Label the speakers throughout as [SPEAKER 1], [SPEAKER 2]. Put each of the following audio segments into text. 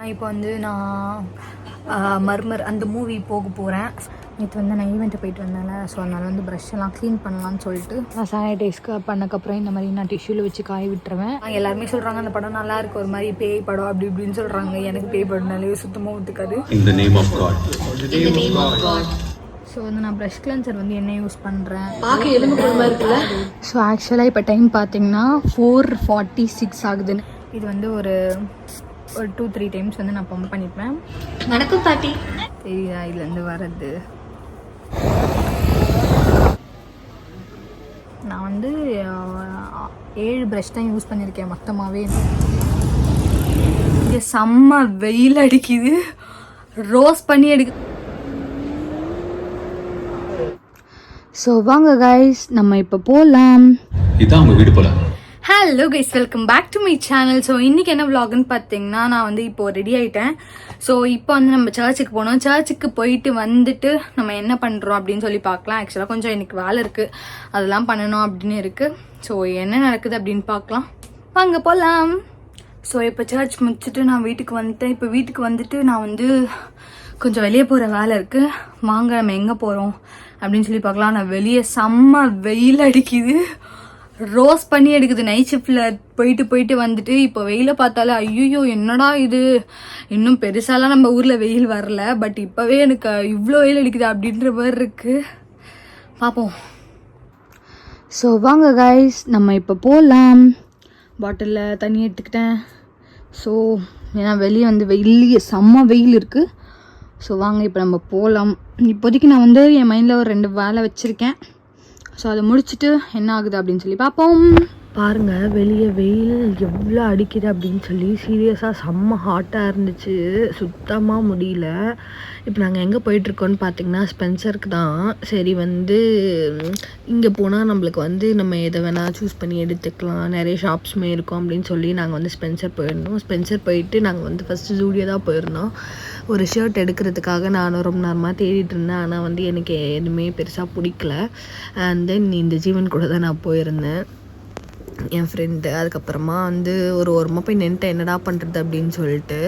[SPEAKER 1] இப்போ வந்து நான் மர்மர் அந்த மூவி போக போகிறேன். நேற்று வந்து நான் ஈவெண்ட்டு போயிட்டு வந்தேன்ல, ஸோ அதனால் வந்து ப்ரஷ் எல்லாம் க்ளீன் பண்ணலான்னு சொல்லிட்டு நான் சானிடைஸ்க்கு பண்ணக்கப்புறம் இந்த மாதிரி நான் டிஷ்யூவில் வச்சு காய விட்டுருவேன். எல்லாருமே சொல்கிறாங்க அந்த படம் நல்லா இருக்கு, ஒரு மாதிரி பேய் படம் அப்படி இப்படின்னு சொல்கிறாங்க. எனக்கு பேய் படம்னாலே சுத்தமாக ஒத்துக்காது. ஸோ வந்து நான் ப்ரஷ் கிளென்சர் வந்து என்ன யூஸ் பண்ணுறேன் பார்க்க எலும்பு மாதிரி இருக்குல்ல. ஸோ ஆக்சுவலாக இப்போ டைம் பார்த்தீங்கன்னா 4:46 ஆகுதுன்னு. இது வந்து ஒரு 2-3 டைம்ஸ் வந்து நான் பம்ப் பண்ணிப்பேன்.
[SPEAKER 2] வணக்கம் பாட்டி.
[SPEAKER 1] தெரியுதா இதுலேருந்து வர்றது? நான் வந்து 7 ப்ரஷ் தான் யூஸ் பண்ணியிருக்கேன் மொத்தமாகவே. இங்கே செம்ம வெயில் அடிக்குது, ரோஸ் பண்ணி எடுக்கு. ஸோ வாங்க கைஸ், நம்ம இப்போ போகலாம்.
[SPEAKER 3] இதான் உங்கள் வீடு போல.
[SPEAKER 1] Hello guys, welcome back to my channel. So இன்றைக்கி என்ன vlogன்னு பார்த்தீங்கன்னா, நான் வந்து இப்போது ரெடி ஆகிட்டேன். ஸோ இப்போ வந்து நம்ம சர்ச்சுக்கு போனோம். சர்ச்சுக்கு போயிட்டு வந்துட்டு நம்ம என்ன பண்ணுறோம் அப்படின்னு சொல்லி பார்க்கலாம். ஆக்சுவலாக கொஞ்சம் எனக்கு வேலை இருக்குது, அதெல்லாம் பண்ணணும் அப்படின்னு இருக்குது. ஸோ என்ன நடக்குது அப்படின்னு பார்க்கலாம், வாங்க போகலாம். ஸோ இப்போ சர்ச் முடிச்சுட்டு நான் வீட்டுக்கு வந்துட்டேன். இப்போ வீட்டுக்கு வந்துட்டு நான் வந்து கொஞ்சம் வெளியே போகிற வேலை இருக்குது. வாங்க நம்ம எங்கே போகிறோம் அப்படின்னு சொல்லி பார்க்கலாம். நான் வெளியே செம்ம வெயில் அடிக்குது, ரோஸ் பண்ணி எடுக்குது. நைட் ஷிஃப்டில் போயிட்டு வந்துட்டு இப்போ வெயிலை பார்த்தாலே ஐயோ என்னடா இது, இன்னும் பெருசாலாம் நம்ம ஊரில் வெயில் வரல, பட் இப்போவே எனக்கு இவ்வளோ வெயில் அடிக்குது அப்படின்ற மாதிரி இருக்குது. பார்ப்போம். ஸோ வாங்க கைஸ், நம்ம இப்போ போகலாம். பாட்டிலில் தண்ணி எடுத்துக்கிட்டேன். ஸோ ஏன்னா வெளியே வந்து வெயில் செம்ம வெயில் இருக்குது. ஸோ வாங்க இப்போ நம்ம போகலாம். இப்போதைக்கு நான் வந்து என் மைண்டில் ஒரு 2 வேலை வச்சுருக்கேன். ஸோ அதை முடிச்சுட்டு என்ன ஆகுது அப்படின்னு சொல்லி பார்ப்போம். பாருங்கள் வெளியே வெயில் எவ்வளோ அடிக்குது அப்படின்னு சொல்லி. சீரியஸாக செம்ம ஹாட்டாக இருந்துச்சு, சுத்தமாக முடியல. இப்போ நாங்கள் எங்கே போயிட்டுருக்கோன்னு பார்த்தீங்கன்னா ஸ்பென்சருக்கு தான். சரி வந்து இங்கே போனால் நம்மளுக்கு வந்து நம்ம எதை வேணால் சூஸ் பண்ணி எடுத்துக்கலாம், நிறைய ஷாப்ஸுமே இருக்கும் அப்படின்னு சொல்லி நாங்கள் வந்து ஸ்பென்சர் போயிருந்தோம். ஸ்பென்சர் போயிட்டு நாங்கள் வந்து ஃபஸ்ட்டு ஜூடியோ தான் போயிருந்தோம். ஒரு ஷர்ட் எடுக்கிறதுக்காக நான் ரொம்ப நேரமாக தேடிட்டு இருந்தேன். ஆனால் வந்து எனக்கு எதுவுமே பெருசாக பிடிக்கல. அண்ட் தென் இந்த ஜீவன் கூட தான் நான் போயிருந்தேன், என் ஃப்ரெண்டு. அதுக்கப்புறமா வந்து ஒரு ஓரமாக போய் நின்றுட்டேன், என்னடா பண்ணுறது அப்படின்னு சொல்லிட்டு.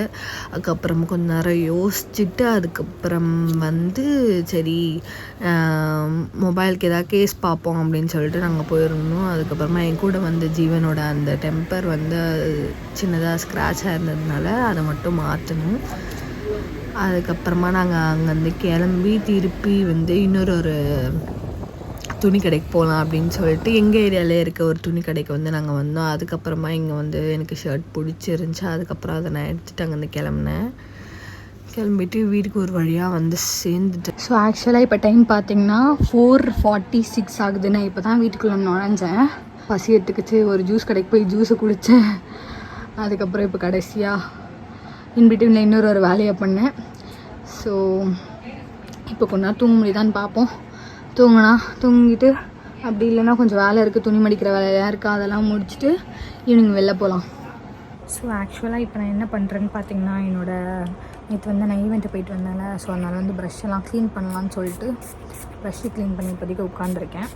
[SPEAKER 1] அதுக்கப்புறமா கொஞ்ச நேரம் யோசிச்சுட்டு அதுக்கப்புறம் வந்து சரி மொபைலுக்கு ஏதாவது கேஸ் பார்ப்போம் அப்படின்னு சொல்லிட்டு நாங்கள் போயிருந்தோம். அதுக்கப்புறமா என் கூட வந்து ஜீவனோட அந்த டெம்பர் வந்து சின்னதாக ஸ்க்ராட்சாக இருந்ததுனால அதை மட்டும் மாற்றணும். அதுக்கப்புறமா நாங்கள் அங்கேருந்து கிளம்பி திருப்பி வந்து இன்னொரு துணி கடைக்கு போகலாம் அப்படின்னு சொல்லிட்டு எங்கள் ஏரியாவிலே இருக்க ஒரு துணி கடைக்கு வந்து நாங்கள் வந்தோம். அதுக்கப்புறமா இங்கே வந்து எனக்கு ஷர்ட் பிடிச்சிருந்துச்சி. அதுக்கப்புறம் அதை நான் எடுத்துகிட்டு அங்கேருந்து கிளம்பிட்டு வீட்டுக்கு ஒரு வழியாக வந்து சேர்ந்துட்டேன். ஸோ ஆக்சுவலாக இப்போ டைம் பார்த்தீங்கன்னா 4:46 ஆகுது. நான் இப்போ தான் வீட்டுக்குள்ளே நுழைஞ்சேன். பசி எடுத்துக்கிச்சு, ஒரு ஜூஸ் கடைக்கு போய் ஜூஸை குடித்தேன். அதுக்கப்புறம் இப்போ கடைசியாக இன்பிட்வீனில் இன்னொரு வேலையை பண்ணேன். ஸோ இப்போ கொஞ்ச நேரம் தூங்க முடியுதான்னு பார்ப்போம். தூங்கினா தூங்கிட்டு, அப்படி இல்லைன்னா கொஞ்சம் வேலை இருக்குது, துணி மடிக்கிற வேலையாக இருக்குது, அதெல்லாம் முடிச்சுட்டு ஈவினிங் வெளில போகலாம். ஸோ ஆக்சுவலாக இப்போ நான் என்ன பண்ணுறேன்னு பார்த்தீங்கன்னா, நேற்று வந்து நான் ஈவெண்ட்டு போயிட்டு வந்தேன்ல, ஸோ அதனால் வந்து ப்ரஷ் எல்லாம் க்ளீன் பண்ணலான்னு சொல்லிட்டு ப்ரஷ்ஷு க்ளீன் பண்ணி இப்போதைக்கு உட்காந்துருக்கேன்.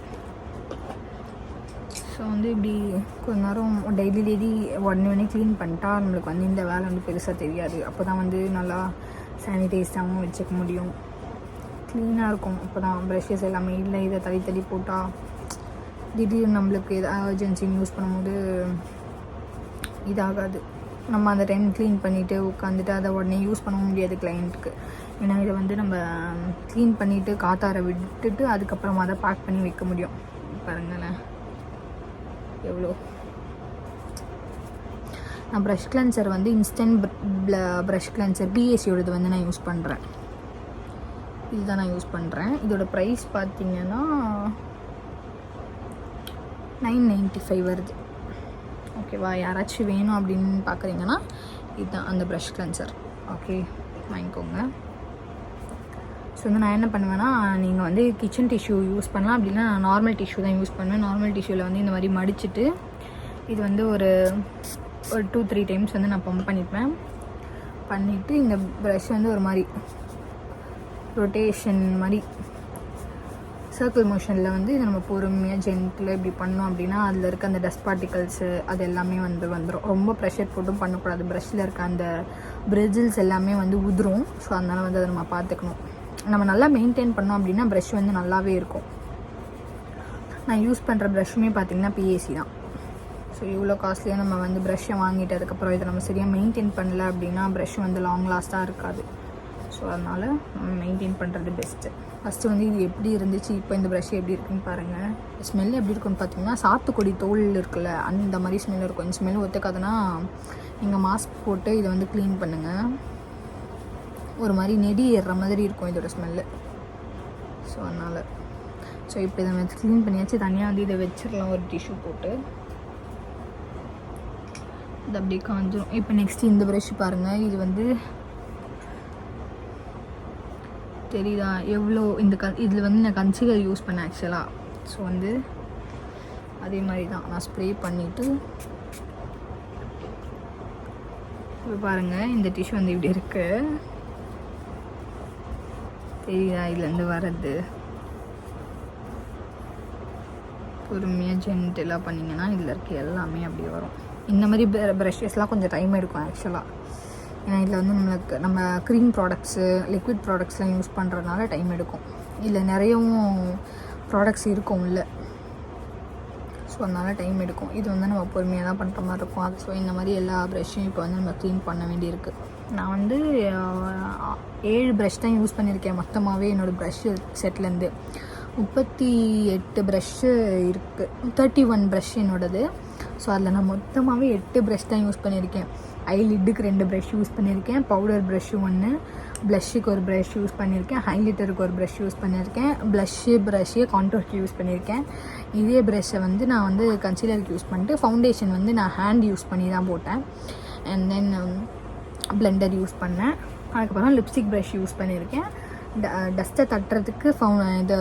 [SPEAKER 1] ஸோ வந்து இப்படி கொஞ்ச நேரம் டெய்லி உடனே க்ளீன் பண்ணிட்டா நம்மளுக்கு வந்து இந்த வேலை வந்து பெருசாக தெரியாது. அப்போ தான் வந்து நல்லா சானிடைஸ்டாகவும் வச்சுக்க முடியும், க்ளீனாக இருக்கும். அப்போ தான் ப்ரஷஸ் எல்லாமே இல்லை இதை தள்ளி போட்டால் திடீர்னு நம்மளுக்கு எதாவது அர்ஜென்சின்னு யூஸ் பண்ணும்போது இதாகாது. நம்ம அந்த டைம் க்ளீன் பண்ணிவிட்டு உட்காந்துட்டு அதை உடனே யூஸ் பண்ண முடியாது கிளைண்ட்டுக்கு. ஏன்னா இதை வந்து நம்ம க்ளீன் பண்ணிவிட்டு காத்தார விட்டுட்டு அதுக்கப்புறமா அதை பேக் பண்ணி வைக்க முடியும். பாருங்களேன் எவ்வளோ. நான் ப்ரஷ் கிளென்சர் வந்து இன்ஸ்டன்ட் ப்ரஷ் கிளென்சர் பிஎஸ்சியோடது வந்து நான் யூஸ் பண்ணுறேன். இதுதான் நான் யூஸ் பண்ணுறேன். இதோட ப்ரைஸ் பார்த்தீங்கன்னா 995 வருது. ஓகேவா, யாராச்சும் வேணும் அப்படின்னு பார்க்குறீங்கன்னா இதுதான் அந்த ப்ரஷ் கிளென்சர். ஓகே, வாங்கிக்கோங்க. ஸோ வந்து நான் என்ன பண்ணுவேன்னா, நீங்கள் வந்து கிச்சன் டிஷ்யூ யூஸ் பண்ணலாம், அப்படின்னா நான் நார்மல் டிஷ்யூ தான் யூஸ் பண்ணுவேன். நார்மல் டிஷ்யூவில் வந்து இந்த மாதிரி மடிச்சுட்டு இது வந்து ஒரு 2-3 டைம்ஸ் வந்து நான் பம்ப் பண்ணிவிட்டு இந்த ப்ரஷ் வந்து ஒரு மாதிரி ரொட்டேஷன் மாதிரி சர்க்கிள் மோஷனில் வந்து இதை நம்ம பொறுமையாக ஜென்டில் இப்படி பண்ணோம் அப்படின்னா அதில் இருக்க அந்த டஸ்ட் பார்ட்டிகல்ஸு அது எல்லாமே வந்துடும். ரொம்ப ப்ரெஷர் போட்டும் பண்ணக்கூடாது. ப்ரஷ்ஷில் இருக்க அந்த பிரிஜில்ஸ் எல்லாமே வந்து உதிரும். ஸோ அதனால் வந்து அதை நம்ம பார்த்துக்கணும். நம்ம நல்லா மெயின்டைன் பண்ணோம் அப்படின்னா ப்ரஷ் வந்து நல்லாவே இருக்கும். நான் யூஸ் பண்ணுற ப்ரஷ்ஷுமே பார்த்திங்கன்னா பிஏசி தான். ஸோ இவ்வளோ காஸ்ட்லியாக நம்ம வந்து ப்ரஷ்ஷை வாங்கிட்டு அதுக்கப்புறம் இதை நம்ம சரியாக மெயின்டைன் பண்ணல அப்படின்னா ப்ரஷ் வந்து லாங் லாஸ்ட்டாக இருக்காது. ஸோ அதனால் நம்ம மெயின்டைன் பண்ணுறது பெஸ்ட்டு. ஃபஸ்ட்டு வந்து இது எப்படி இருந்துச்சு, இப்போ இந்த ப்ரஷ் எப்படி இருக்குன்னு பாருங்கள். ஸ்மெல் எப்படி இருக்குன்னு பார்த்தீங்கன்னா சாத்துக்குடி தோல் இருக்குல்ல அந்த மாதிரி ஸ்மெல் இருக்கும். இந்த ஸ்மெல் ஒத்துக்காதுன்னா நீங்கள் மாஸ்க் போட்டு இதை வந்து க்ளீன் பண்ணுங்கள். ஒரு மாதிரி நெடி ஏறுற மாதிரி இருக்கும் இதோட ஸ்மெல்லு. ஸோ அதனால் இப்போ இதை வந்து க்ளீன் பண்ணியாச்சு. தனியாக வந்து இதை வச்சிடலாம் ஒரு டிஷ்யூ போட்டு. இது அப்படியே காஞ்சிடும். இப்போ நெக்ஸ்ட்டு இந்த ப்ரஷ் பாருங்கள். இது வந்து தெரியுதா எவ்வளோ இந்த இதில் வந்து நான் கன்சீலர் யூஸ் பண்ணேன் ஆக்சுவலாக. ஸோ வந்து அதே மாதிரி தான் நான் ஸ்ப்ரே பண்ணிவிட்டு இப்போ பாருங்கள் இந்த டிஷ்யூ வந்து இப்படி இருக்குது. தெரியுதா இதுலேருந்து வர்றது. பொறுமையாக ஜென்டலாக பண்ணிங்கன்னா இதில் இருக்க எல்லாமே அப்படி வரும். இந்த மாதிரி ப்ரஷஸ்லாம் கொஞ்சம் டைம் எடுக்கும் ஆக்சுவலாக. ஏன்னா இதில் வந்து நம்ம க்ரீம் ப்ராடக்ட்ஸு லிக்விட் ப்ராடக்ட்ஸ்லாம் யூஸ் பண்ணுறதுனால டைம் எடுக்கும். இதில் நிறையவும் ப்ராடக்ட்ஸ் இருக்கும் இல்லை. ஸோ அதனால் டைம் எடுக்கும். இது வந்து நம்ம பொறுமையாக தான் பண்ணுற மாதிரி இருக்கும். அது ஸோ இந்த மாதிரி எல்லா ப்ரஷ்ஷையும் இப்போ வந்து நம்ம க்ளீன் பண்ண வேண்டியிருக்கு. நான் வந்து 7 ப்ரஷ் தான் யூஸ் பண்ணியிருக்கேன் மொத்தமாகவே. என்னோடய ப்ரஷ் செட்லேருந்து 38 ப்ரஷ்ஷு இருக்குது. 31 ப்ரஷ் என்னோடது. ஸோ அதில் நான் மொத்தமாகவே 8 ப்ரஷ் தான் யூஸ் பண்ணியிருக்கேன். ஐலிட்டுக்கு 2 ப்ரஷ் யூஸ் பண்ணியிருக்கேன். பவுடர் ப்ரஷ்ஷு 1, ப்ளஷ்ஷுக்கு ஒரு ப்ரஷ் யூஸ் பண்ணியிருக்கேன். ஹைலைட்டருக்கு ஒரு ப்ரஷ் யூஸ் பண்ணியிருக்கேன். ப்ரஷ்ஷு கான்டோருக்கு யூஸ் பண்ணியிருக்கேன். இதே ப்ரஷ்ஷை வந்து நான் வந்து கன்சீலருக்கு யூஸ் பண்ணிட்டு ஃபவுண்டேஷன் வந்து நான் ஹேண்ட் யூஸ் பண்ணி தான் போட்டேன். அண்ட் தென் பிளெண்டர் யூஸ் பண்ணேன். அதுக்கப்புறம் லிப்ஸ்டிக் ப்ரஷ் யூஸ் பண்ணியிருக்கேன். டஸ்ட்டை தட்டுறதுக்கு இது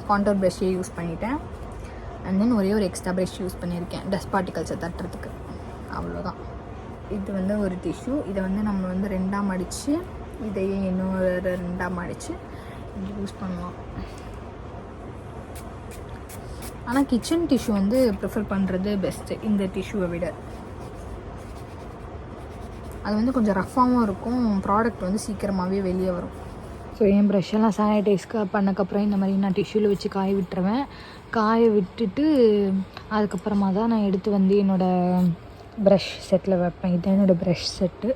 [SPEAKER 1] கான்டோர் ப்ரஷ்ஷே யூஸ் பண்ணிட்டேன். அண்ட் தென் ஒரே ஒரு எக்ஸ்ட்ரா ப்ரஷ் யூஸ் பண்ணியிருக்கேன் டஸ்ட் பார்ட்டிகல்ஸை தட்டுறதுக்கு. அவ்வளோதான். இது வந்து ஒரு டிஷ்யூ. இதை வந்து நம்ம வந்து 2ஆக மடித்து இதையே இன்னொரு 2ஆக மடித்து இப்படி யூஸ் பண்ணலாம். ஆனால் கிச்சன் டிஷ்யூ வந்து ப்ரிஃபர் பண்ணுறது பெஸ்ட்டு இந்த டிஷ்யூவை விட. அது வந்து கொஞ்சம் ரஃப்பாகவும் இருக்கும். ப்ராடக்ட் வந்து சீக்கிரமாகவே வெளியே வரும். ஸோ என் ப்ரஷ்ஷெல்லாம் சானிடைஸ்க்கு பண்ணக்கப்புறம் இந்த மாதிரி நான் டிஷ்யூவில் வச்சு காய விட்டுருவேன். காய விட்டுட்டு அதுக்கப்புறமா தான் நான் எடுத்து வந்து என்னோடய ப்ரஷ் செட்டில் வைப்பேன். இதுதான் என்னோடய ப்ரஷ் செட்டு.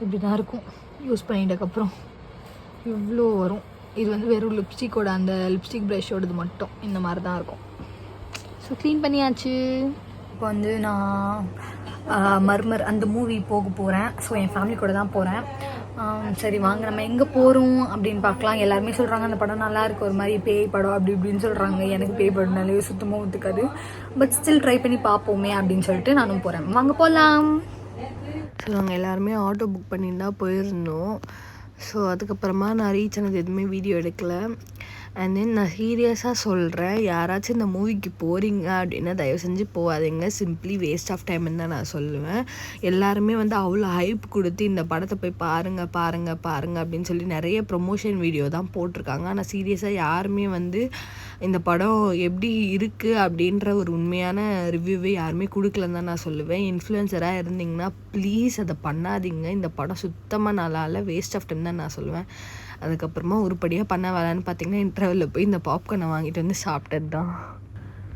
[SPEAKER 1] இப்படி தான் இருக்கும். யூஸ் பண்ணிட்டதுக்கப்புறம் இவ்வளோ வரும். இது வந்து வெறும் லிப்ஸ்டிக்கோட அந்த லிப்ஸ்டிக் ப்ரஷ்ஷோடது மட்டும் இந்த மாதிரி தான் இருக்கும். ஸோ க்ளீன் பண்ணியாச்சு. இப்போ வந்து நான் மர்மர் அந்த மூவி போக போகிறேன். ஸோ என் ஃபேமிலி கூட தான் போகிறேன். சரி வாங்க நம்ம எங்கே போகிறோம் அப்படின்னு பார்க்கலாம். எல்லாருமே சொல்கிறாங்க அந்த படம் நல்லா இருக்குது, ஒரு மாதிரி பேய் படம் அப்படி இப்படின்னு சொல்கிறாங்க. எனக்கு பேய் படம்னாலே சுத்தமாக ஒத்துக்காது. பட் ஸ்டில் ட்ரை பண்ணி பார்ப்போமே அப்படின்னு சொல்லிட்டு நானும் போகிறேன். வாங்க போகலாம். ஸோ நாங்கள் எல்லாருமே ஆட்டோ புக் பண்ணிட்டு தான் போயிருந்தோம். ஸோ அதுக்கப்புறமா நான் ரீச் ஆனது எதுவுமே வீடியோ எடுக்கலை. அண்ட் தென் நான் சீரியஸாக சொல்கிறேன், யாராச்சும் இந்த மூவிக்கு போகிறீங்க அப்படின்னா தயவு செஞ்சு போகாதீங்க. சிம்பிளி வேஸ்ட் ஆஃப் டைம்னு தான் நான் சொல்லுவேன். எல்லாருமே வந்து அவ்வளோ ஹைப் கொடுத்து இந்த படத்தை போய் பாருங்கள் அப்படின்னு சொல்லி நிறைய ப்ரொமோஷன் வீடியோ தான் போட்டிருக்காங்க. ஆனால் சீரியஸாக யாருமே வந்து இந்த படம் எப்படி இருக்குது அப்படின்ற ஒரு உண்மையான ரிவ்யூவே யாருமே கொடுக்கலன்னு தான் நான் சொல்லுவேன். இன்ஃப்ளூயன்சராக இருந்தீங்கன்னா ப்ளீஸ் அதை பண்ணாதீங்க. இந்த படம் சுத்தமாக நல்லா இல்லை, வேஸ்ட் ஆஃப் டைம் தான் நான் சொல்லுவேன். அதுக்கப்புறமா உருப்படியாக பண்ண வரலான்னு பார்த்தீங்கன்னா இன்டர்வலில் போய் இந்த பாப்கார்னை வாங்கிட்டு வந்து சாப்பிட்டது தான்.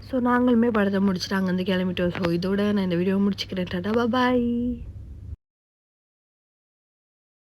[SPEAKER 1] ஸோ நாங்களுமே படத்தை முடிச்சுட்டு அங்கேருந்து கிளம்பிட்டோம். ஸோ இதோட நான் இந்த வீடியோ முடிச்சுக்கிறேன். டாடா பாய்.